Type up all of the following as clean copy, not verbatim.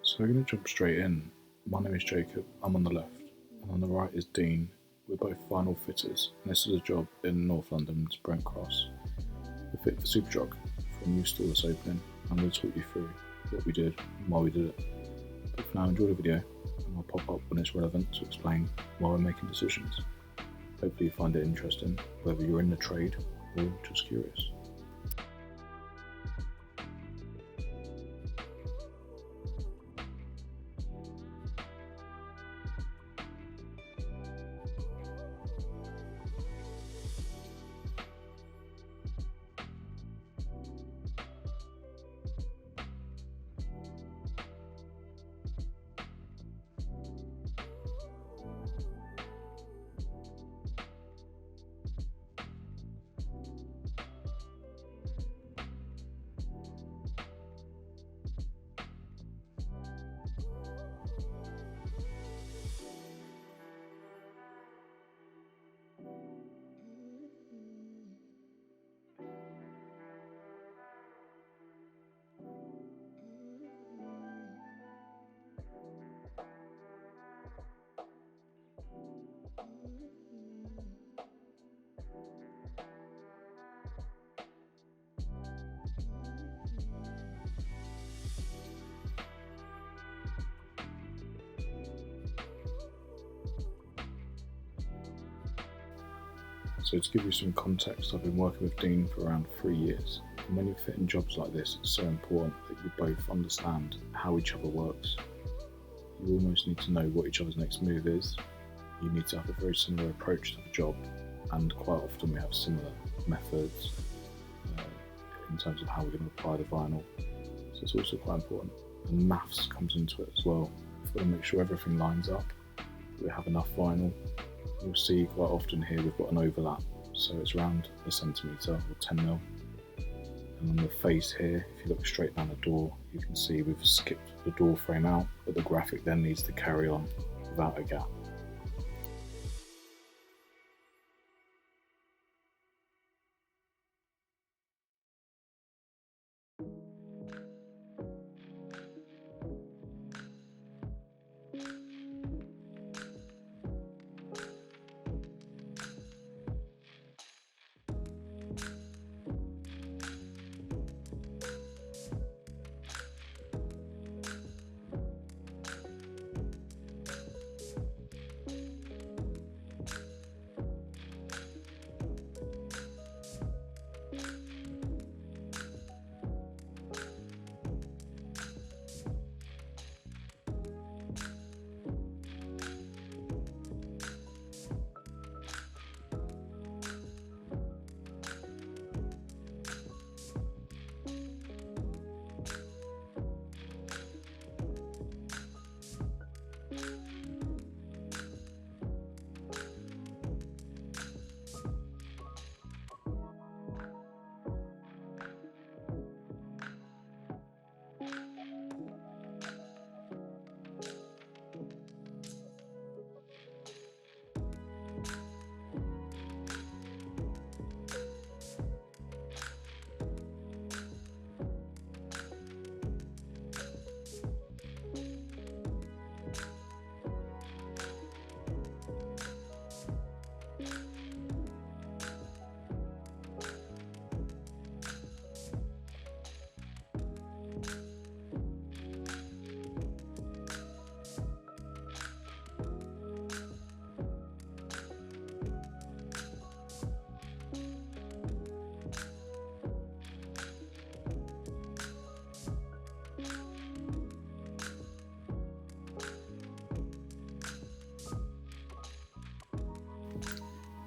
So we're going to jump straight in. My name is Jacob, I'm on the left, and on the right is Dean. We're both vinyl fitters, and this is a job in North London's Brent Cross. We fit for Superdrug for a new store that's opening. I'm going to talk you through what we did and why we did it. But for now, enjoy the video, and I'll pop up when it's relevant to explain why we're making decisions. Hopefully you find it interesting, whether you're in the trade or just curious. So to give you some context, I've been working with Dean for around 3 years. And when you're fitting jobs like this, it's so important that you both understand how each other works. You almost need to know what each other's next move is. You need to have a very similar approach to the job, and quite often we have similar methods in terms of how we're going to apply the vinyl. So it's also quite important. And maths comes into it as well. We've got to make sure everything lines up, we have enough vinyl. You'll see quite often here we've got an overlap, so it's around a centimetre or 10mm. And on the face here, if you look straight down the door, you can see we've skipped the door frame out, but the graphic then needs to carry on without a gap.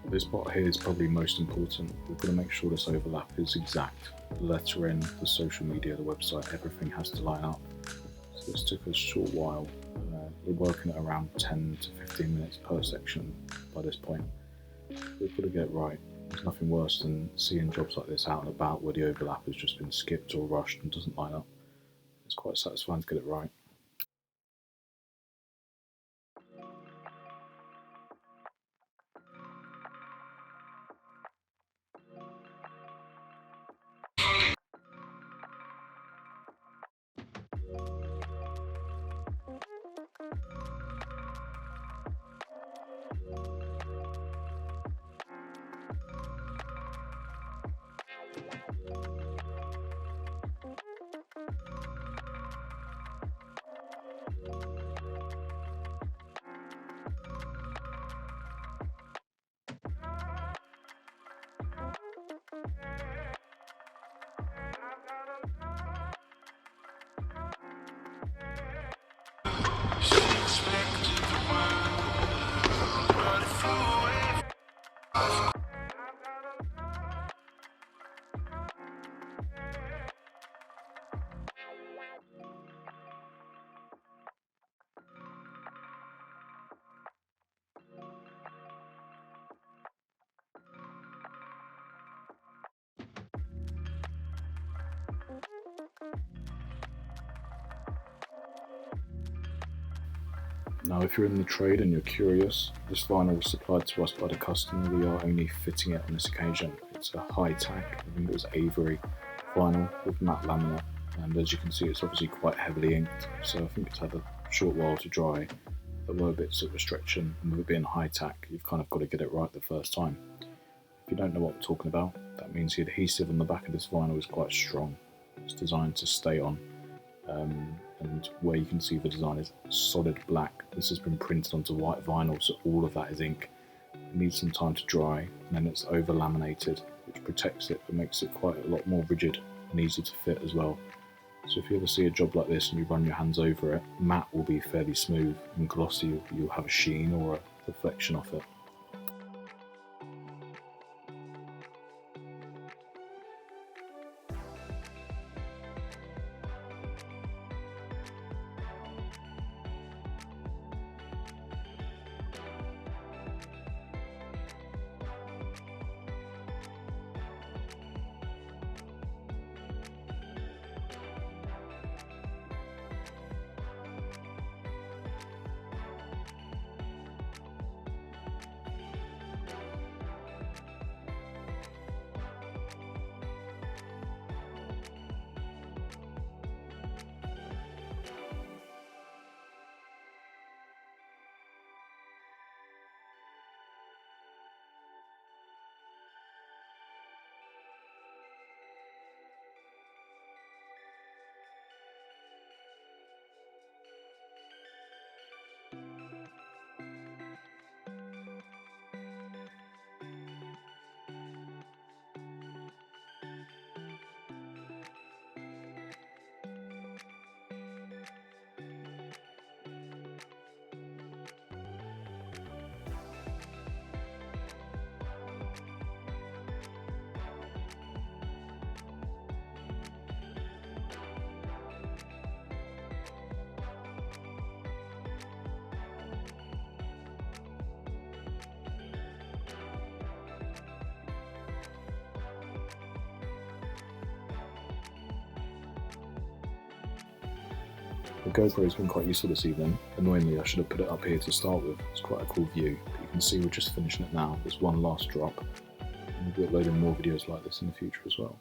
This part here is probably most important. We've got to make sure this overlap is exact. The lettering, the social media, the website, everything has to line up. So this took us a short while. We're working at around 10 to 15 minutes per section by this point. We've got to get it right. There's nothing worse than seeing jobs like this out and about where the overlap has just been skipped or rushed and doesn't line up. It's quite satisfying to get it right. Now, if you're in the trade and you're curious, this vinyl was supplied to us by the customer. We are only fitting it on this occasion. It's a high tack, I think it was Avery vinyl with matte laminate, and as you can see, it's obviously quite heavily inked, so I think it's had a short while to dry. There were bits of restriction, and with it being high tack, you've kind of got to get it right the first time. If you don't know what I'm talking about, that means the adhesive on the back of this vinyl is quite strong. It's designed to stay on. And where you can see the design is solid black. This has been printed onto white vinyl, so all of that is ink. It needs some time to dry, and then it's over laminated, which protects it but makes it quite a lot more rigid and easy to fit as well. So if you ever see a job like this and you run your hands over it, matte will be fairly smooth, and glossy you'll have a sheen or a reflection off it. The GoPro has been quite useful this evening. Annoyingly, I should have put it up here to start with. It's quite a cool view, but you can see we're just finishing it now. There's one last drop, and we'll be uploading more videos like this in the future as well.